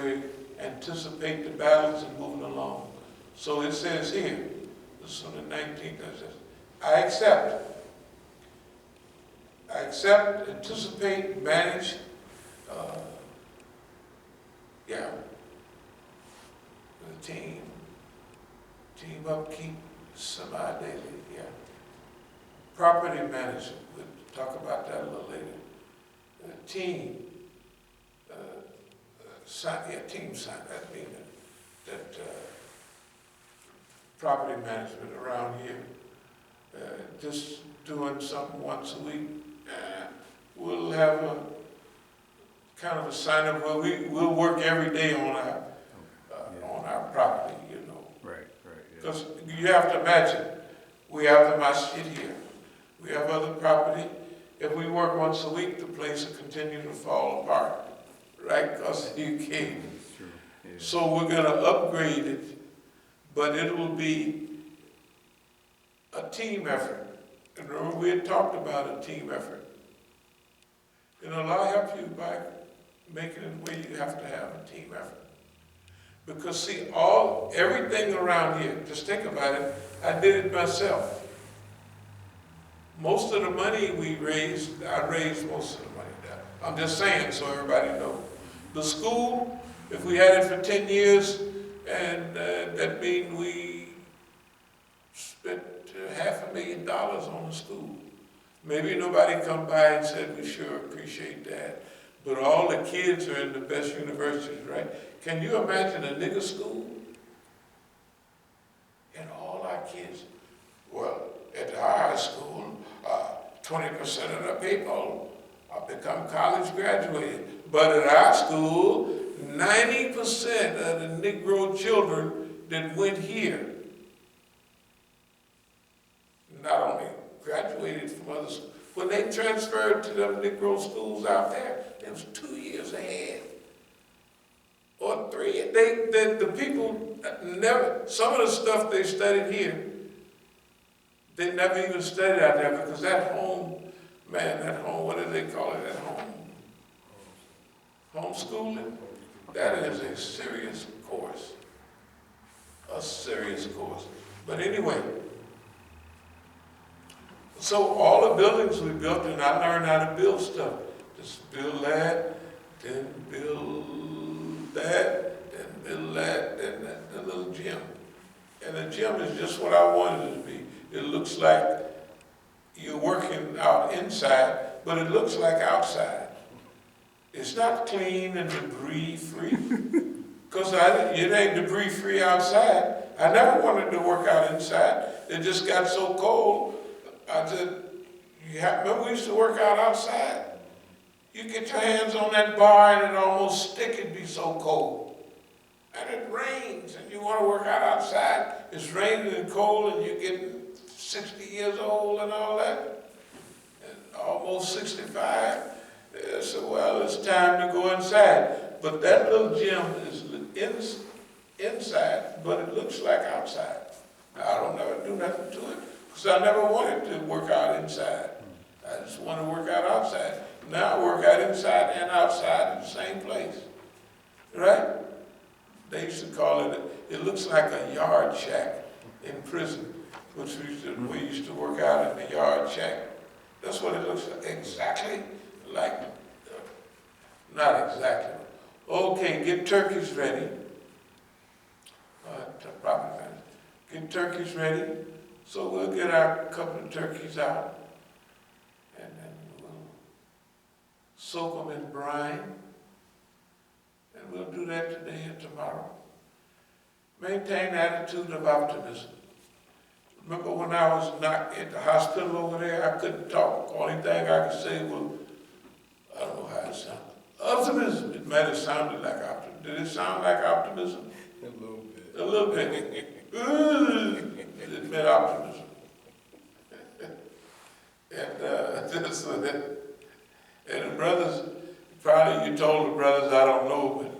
military, anticipate the battles and moving along. So it says here, this is on the 19th, it says, I accept, anticipate, manage, the team upkeep, semi-daily, Property management, we'll talk about that a little later. Team sign, that means that property management around here, just doing something once a week. We'll have a kind of a sign up where we'll work every day on our property, Right. Because you have to imagine, we have the Masjid here. We have other property. If we work once a week, the place will continue to fall apart, right? Because you can't. That's true. Yeah. So we're going to upgrade it, but it will be a team effort. And remember, we had talked about a team effort. I'll help you by making it where you have to have a team effort. Because see, everything around here, just think about it, I did it myself. Most of the money we raised, I raised most of the money down. I'm just saying so everybody knows. The school, if we had it for 10 years, and that means we spent $500,000 on the school. Maybe nobody come by and said, we sure appreciate that. But all the kids are in the best universities, right? Can you imagine a nigger school? And all our kids, well, at the high school, 20% of the people become college graduated. But at our school, 90% of the Negro children that went here not only graduated from other schools, when they transferred to them Negro schools out there, it was 2 years ahead. Or 3. The people never, some of the stuff they studied here, they never even studied out there because that home, what do they call it, homeschooling, that is a serious course. But anyway, so all the buildings we built, and I learned how to build stuff. Just build that, then build that, then build that, then the little gym. And the gym is just what I wanted it to be. It looks like you're working out inside, but it looks like outside. It's not clean and debris-free, because it ain't debris-free outside. I never wanted to work out inside. It just got so cold. I said, remember we used to work out outside? You get your hands on that bar and it almost stick, it'd be so cold. And it rains and you want to work out outside. It's raining and cold and you're getting 60 years old and all that. And almost 65. So, well, it's time to go inside. But that little gym is inside, but it looks like outside. I don't never do nothing to it. Because I never wanted to work out inside. I just want to work out outside. Now I work out inside and outside in the same place. Right? They used to call it looks like a yard shack in prison, which we used to work out in the yard shack. That's what it looks like. Exactly like, not exactly. Okay, get turkeys ready. Get turkeys ready. So we'll get our couple of turkeys out, and then we'll soak them in brine, and we'll do that today and tomorrow. Maintain attitude of optimism. Remember when I was not at the hospital over there, I couldn't talk. Only thing I could say was, I don't know how it sounded. Optimism. It might have sounded like optimism. Did it sound like optimism? A little bit. A little bit. It meant optimism. And the brothers, probably you told the brothers, I don't know, but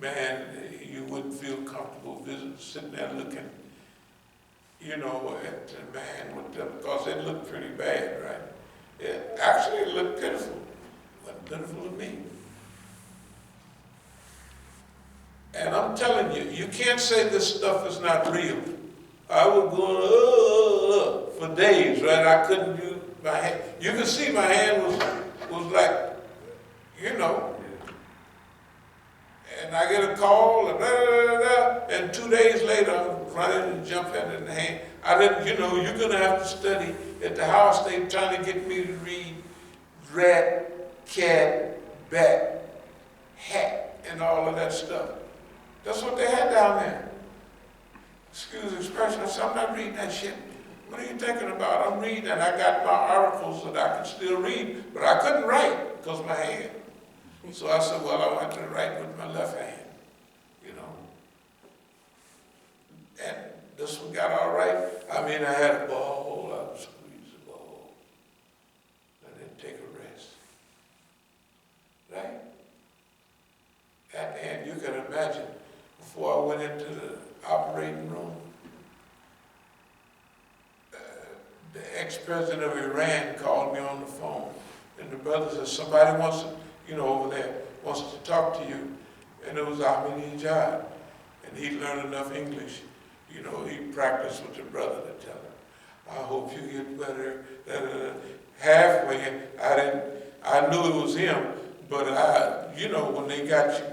man, you wouldn't feel comfortable sitting there looking, at the man with them, because it looked pretty bad, right? It actually looked pitiful. It wasn't pitiful to me. And I'm telling you, you can't say this stuff is not real. I was going for days, right? I couldn't do my hand. You could see my hand was like, you know. And I get a call, and 2 days later, I'm running and jumping in the hand. I didn't, you're going to have to study. At the house, they trying to get me to read rat, cat, bat, hat, and all of that stuff. That's what they had down there. Excuse the expression. I said, I'm not reading that shit. What are you thinking about? I'm reading, and I got my articles that I can still read, but I couldn't write because of my hand. So I said, well, I want to write with my left hand, And this one got all right. I mean, I had a ball. I would squeeze the ball. And then take a rest. Right? And you can imagine, before I went into the operating room, the ex-president of Iran called me on the phone. And the brother said, somebody wants to, over there, wants to talk to you. And it was Ahmadinejad. And he learned enough English. He practiced with the brother to tell him, I hope you get better. Halfway, I knew it was him, but when they got you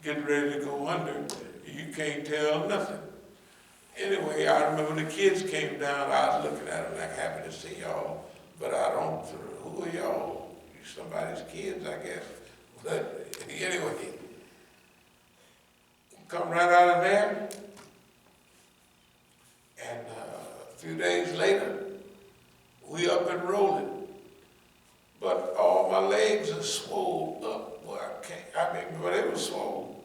getting ready to go under, you can't tell nothing. Anyway, I remember the kids came down, I was looking at them like, happy to see y'all, but I don't, who are y'all? You somebody's kids, I guess. But anyway, come right out of there, and a few days later, we up and rolling. But all my legs are swollen up. Boy, but they were swollen.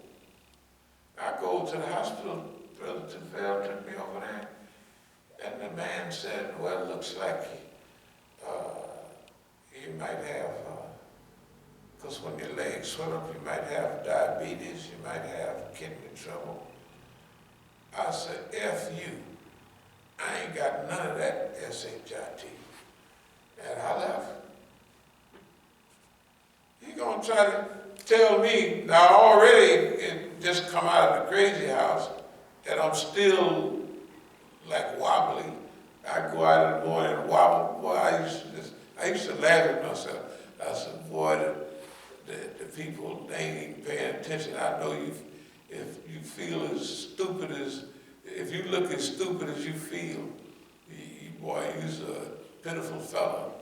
I go to the hospital, Brother Tufel took me over there, and the man said, well, it looks like you might have, because when your legs swell up, you might have diabetes, you might have kidney trouble. I said, F you. I ain't got none of that S-H-I-T. And I left. He gonna try to tell me, now already it just come out of the crazy house, that I'm still like wobbly. I go out in the morning and wobble. Boy, I used to laugh at myself. I said, boy, the people, they ain't even paying attention. I know if you feel as stupid as, if you look as stupid as you feel, boy, you's a pitiful fellow.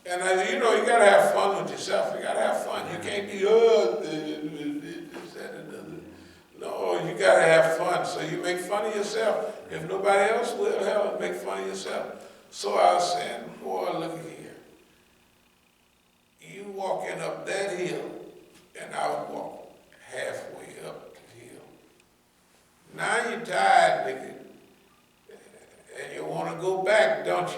And you gotta have fun with yourself. You gotta have fun. You can't be, this, that, and the other. No, you gotta have fun. So you make fun of yourself. If nobody else will, hell, make fun of yourself. So I was saying, boy, look here. You walking up that hill, and I would walk halfway up the hill. Now you're tired, nigga, and you want to go back, don't you?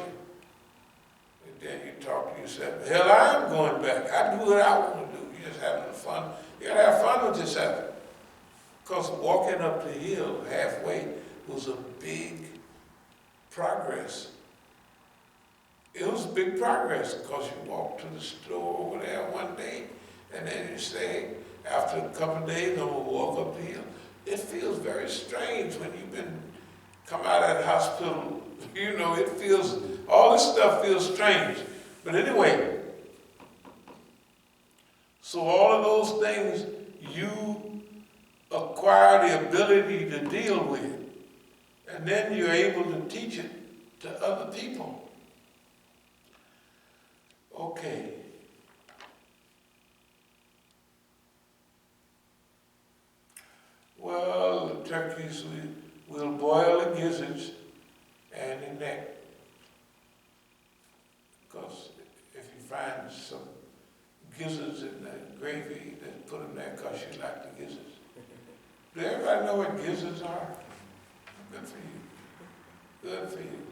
And then you talk to yourself, hell, I am going back. I do what I want to do. You're just having fun. You got to have fun with yourself. Because walking up the hill halfway was a big progress. It was big progress because you walked to the store over there one day, and then you say, after a couple of days, I'm going to walk up the hill. It feels very strange when you've come out of the hospital. It feels, all this stuff feels strange. But anyway, so all of those things you acquire the ability to deal with, and then you're able to teach it to other people. Okay. Well, the turkeys, we'll boil the gizzards and the neck. Because if you find some gizzards in the gravy, then put them there because you like the gizzards. Do everybody know what gizzards are? Good for you. Good for you.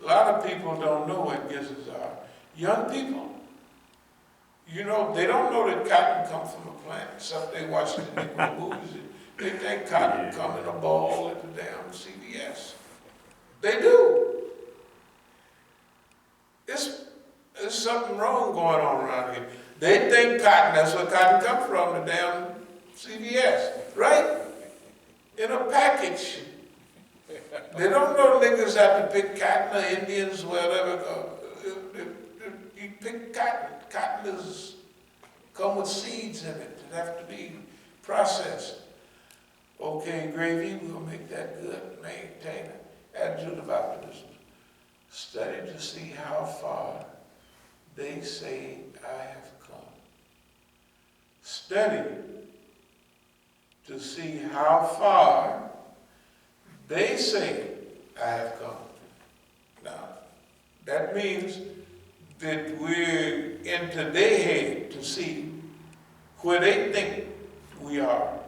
A lot of people don't know what gizzards are. Young people, they don't know that cotton comes from a plant, except they watch the Negro movies. They think cotton come in a ball at the damn CVS. They do. There's something wrong going on around here. They think cotton, that's where cotton comes from, the damn CVS, right? language. They don't know niggas have to pick cotton or Indians, wherever. You pick cotton. Cotton is come with seeds in it that have to be processed. Okay, gravy, we'll make that good, maintain it. Attitude of optimism. Study to see how far they say I have come. Study to see how far they say I have come. Now, that means that we're into their head to see where they think we are.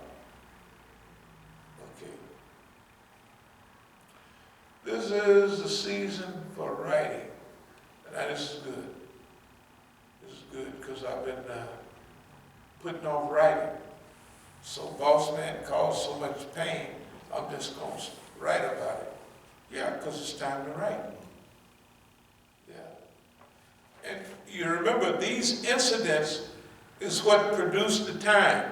Okay. This is the season for writing. And this is good. This is good because I've been putting off writing. So boss man caused so much pain, I'm just going to write about it. Yeah, because it's time to write. Yeah. And you remember, these incidents is what produced the time.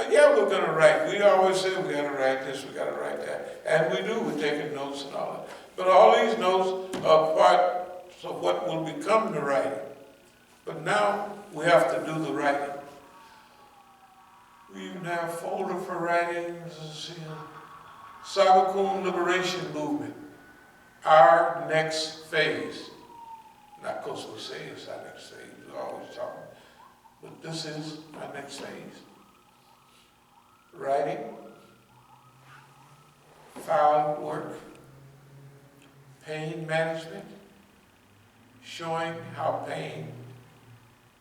Yeah, we're going to write. We always say we got to write this, we got to write that. And we do, we're taking notes and all that. But all these notes are parts of what will become the writing. But now we have to do the writing. We even have a folder for writing. Sabiqun Liberation Movement, our next phase. Not because we say it's our next phase, we're always talking, but this is our next phase. Writing, file work, pain management, showing how pain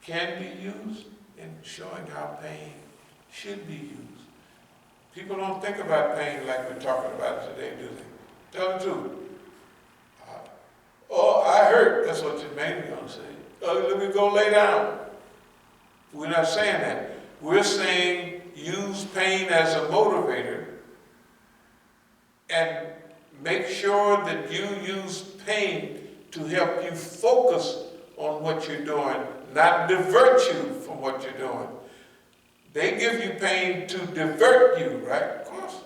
can be used, and showing how pain should be used. People don't think about pain like we're talking about it today, do they? Tell the truth. Oh, I hurt. That's what you're mainly going to say. Oh, let me go lay down. We're not saying that. We're saying use pain as a motivator and make sure that you use pain to help you focus on what you're doing, not divert you from what you're doing. They give you pain to divert you, right? Of course.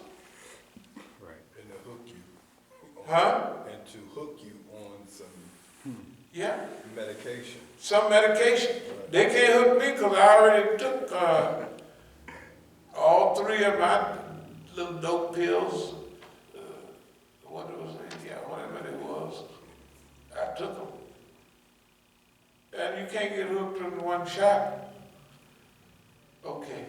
Right, and to hook you. Huh? And to hook you on some medication. Some medication. Right. They can't hook me because I already took all 3 of my little dope pills. What was it? Yeah, whatever it was. I took them. And you can't get hooked in one shot. Okay.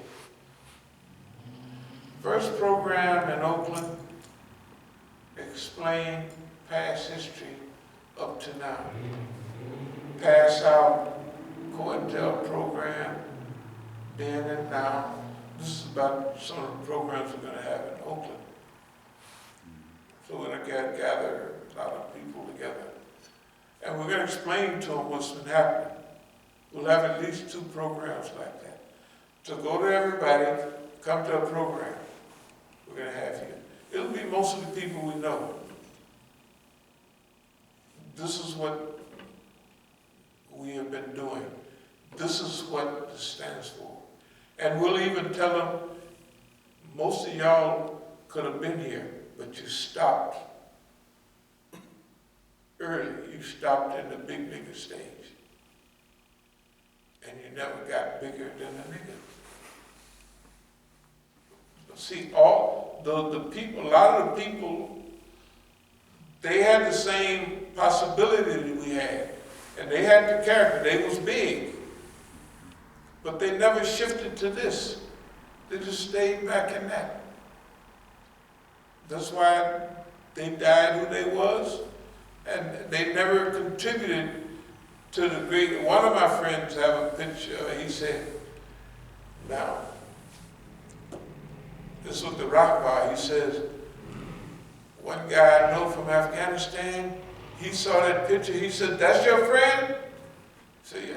First program in Oakland, explain past history up to now. Pass out COINTEL program, then and now. This is about some of the programs we're going to have in Oakland. So we're going to gather a lot of people together. And we're going to explain to them what's been happening. We'll have at least 2 programs like that. So go to everybody, come to a program we're going to have here. It'll be most of the people we know. This is what we have been doing. This is what this stands for. And we'll even tell them, most of y'all could have been here, but you stopped early. You stopped in the bigger stage. And you never got bigger than a nigga. See, all the people, a lot of the people, they had the same possibility that we had. And they had the character, they was big. But they never shifted to this. They just stayed back in that. That's why they died who they was, and they never contributed to the great. One of my friends have a picture, he said, now, this was the rock bar, he says, one guy I know from Afghanistan, he saw that picture, he said, that's your friend? I said, yeah.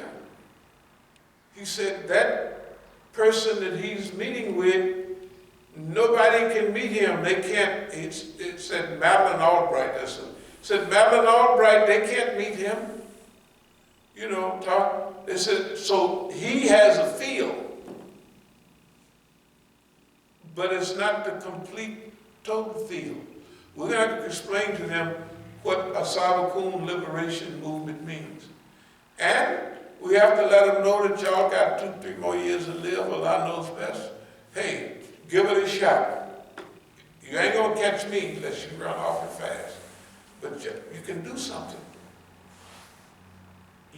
He said, that person that he's meeting with, nobody can meet him. They can't, it said Madeline Albright, that's it. Said Madeline Albright, they can't meet him. You know, talk. They said, so he has a field. but it's not the complete total field. We're going to have to explain to them what As-Sabiqun liberation movement means. And we have to let them know that y'all got 2-3 more years to live, Allah knows best. Hey, give it a shot. You ain't going to catch me unless you run off and fast. But you can do something.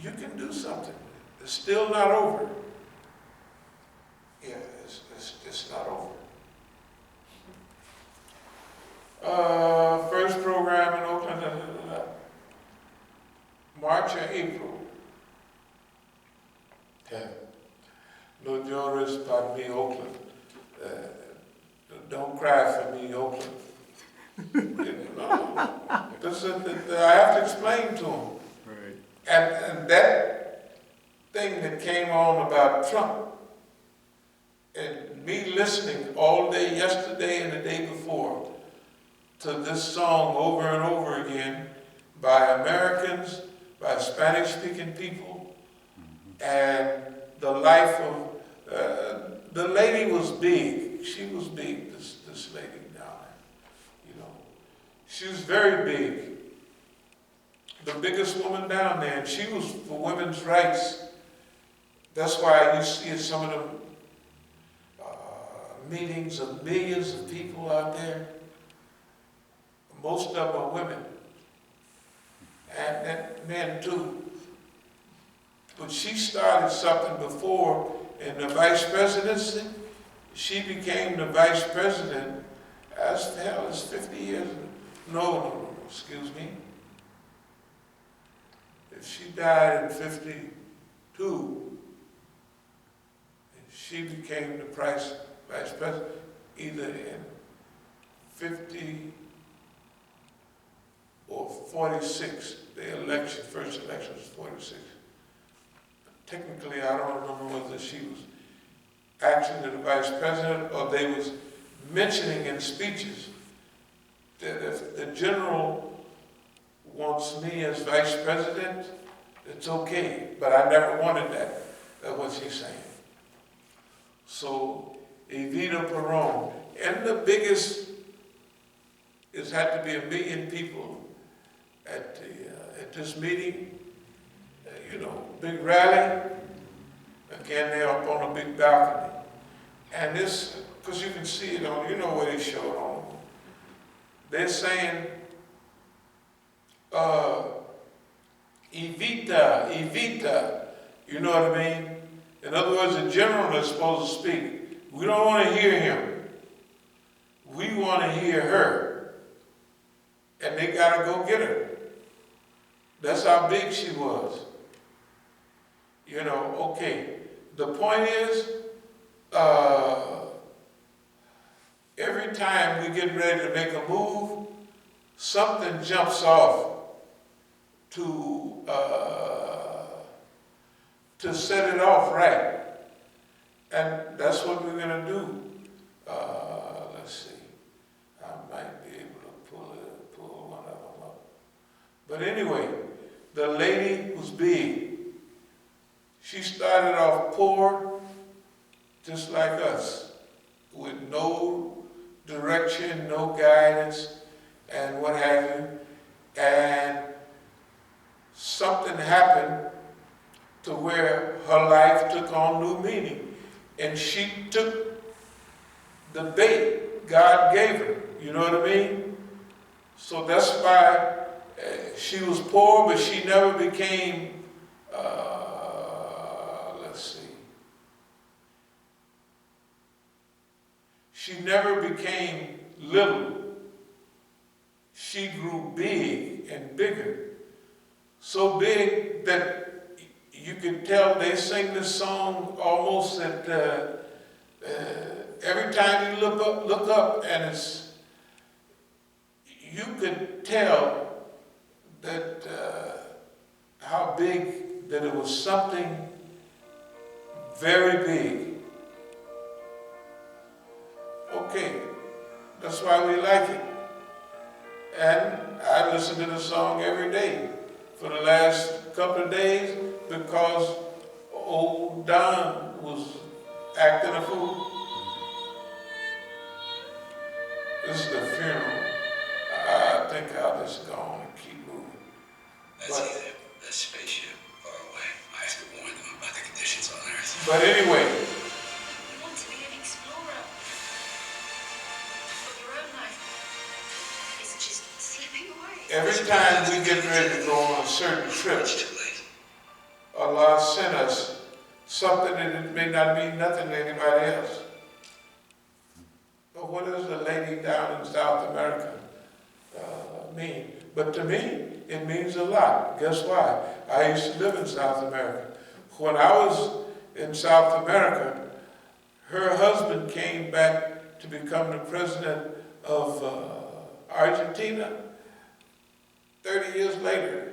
You can do something. It's still not over. Yeah, it's not over. First program in Oakland, March or April. Yeah. No journalists about me, Oakland. Don't cry for me, Oakland. No. I have to explain to them. Right. And that thing that came on about Trump, and me listening all day yesterday and the day before to this song over and over again by Americans, by Spanish-speaking people, and the life of, the lady was big. She was big, this lady down there, you know. She was very big. The biggest woman down there, and she was for women's rights. That's why you see in some of them meetings of millions of people out there. Most of them are women, and men too. But she started something before in the vice presidency. She became the vice president as hell as 50 years. No, excuse me. If she died in 52, she became the vice president either in 50 or 46. The election, first election was 46. Technically, I don't remember whether she was actually the vice president or they was mentioning in speeches that if the general wants me as vice president, it's okay, but I never wanted that. That's what she's saying. So, Evita Peron, and the biggest, it's had to be 1 million people at this meeting, you know, big rally. Again, they're up on a big balcony. And this, because you can see it on, you know where they show it on. They're saying, Evita, Evita, you know what I mean? In other words, the general is supposed to speak. We don't want to hear him. We want to hear her. And they got to go get her. That's how big she was. You know, okay. The point is, every time we get ready to make a move, something jumps off to set it off right. And that's what we're going to do. Let's see. I might be able to pull one of them up. But anyway, the lady was big. She started off poor, just like us, with no direction, no guidance, and what have you. And something happened to where her life took on new meaning. And she took the bait God gave her, you know what I mean? So that's why she was poor, but she never became, let's see. She never became little. She grew big and bigger. So big that you can tell they sing this song almost at every time you look up, and it's, you could tell that how big, that it was something very big. Okay, that's why we like it. And I listen to the song every day for the last couple of days because old Don was acting a fool. This is the funeral. I think I'll just go on and keep moving. That's either a spaceship or a way. I have to warn them about the conditions on Earth. But anyway. You want to be an explorer. But your own life is just slipping away. Every time we get ready to go on a certain trip, Allah sent us something that it may not mean nothing to anybody else. But what does the lady down in South America mean? But to me, it means a lot. Guess why? I used to live in South America. When I was in South America, her husband came back to become the president of Argentina. 30 years later,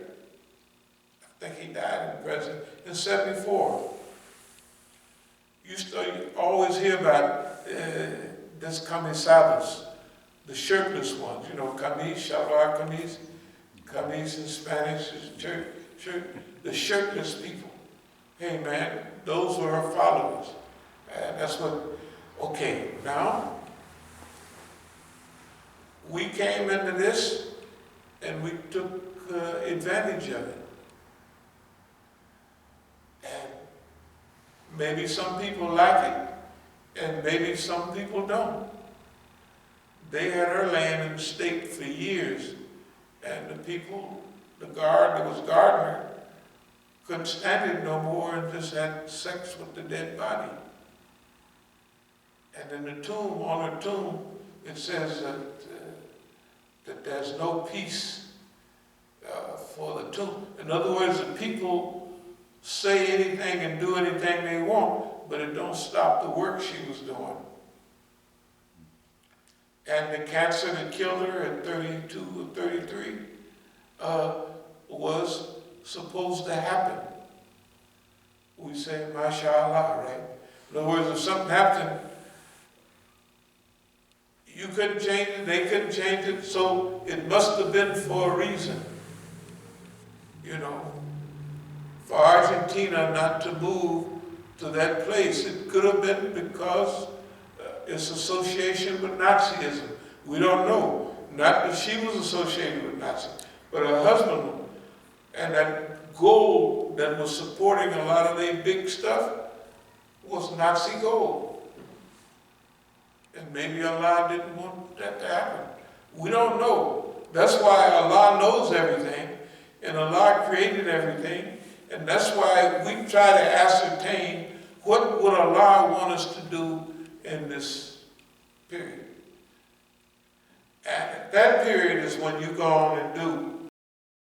I think he died in president in 74. You always hear about this camisados, the shirtless ones, you know, camis, shalvar camis, camis in Spanish is shirt, the shirtless people. Hey man, those were her followers. And that's what, okay, now, we came into this and we took advantage of it. And maybe some people like it, and maybe some people don't. They had her laying in the state for years, and the people, the guard that was guarding her, couldn't stand it no more and just had sex with the dead body. And in the tomb, on her tomb, it says that there's no peace for the tomb. In other words, the people say anything and do anything they want, but it don't stop the work she was doing. And the cancer that killed her at 32 or 33 was supposed to happen. We say, mashallah, right? In other words, if something happened, you couldn't change it, they couldn't change it, so it must have been for a reason. You know, for Argentina not to move to that place. It could have been because it's association with Nazism. We don't know. Not that she was associated with Nazis, but her husband. And that gold that was supporting a lot of their big stuff was Nazi gold. And maybe Allah didn't want that to happen. We don't know. That's why Allah knows everything, and Allah created everything, and that's why we try to ascertain what would Allah want us to do in this period. And that period is when you go on and do